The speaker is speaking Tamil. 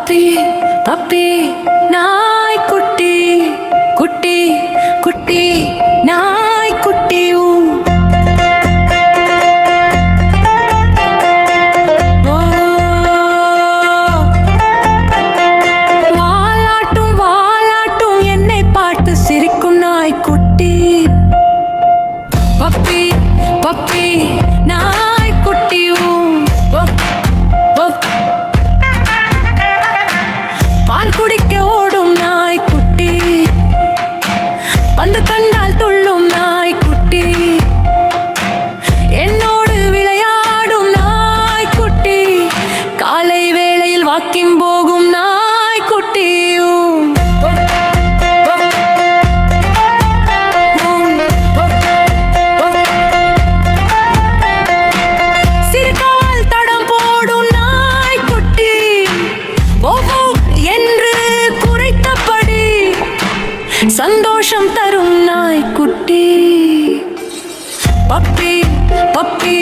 பப்பி பப்பி நாய்க்குட்டி குட்டி குட்டி நாய்க்குட்டி வாலாட்டும் வாலாட்டும் என்னை பார்த்து சிரிக்கும் நாய்க்குட்டி பப்பி பப்பி நாய்க்குட்டி பால் குடிக்க ஓடும் நாய்க்குட்டி பந்து கண்டால் துள்ளும் நாய்க்குட்டி என்னோடு விளையாடும் நாய்க்குட்டி காலை வேளையில் வாக்கிங் போகும் நாய்க்குட்டி சிறுகால் தடம் போடும் நாய்க்குட்டி என்று குறைத்தபடி சந்தோஷம் தரும் நாய்க்குட்டி பப்பி பப்பி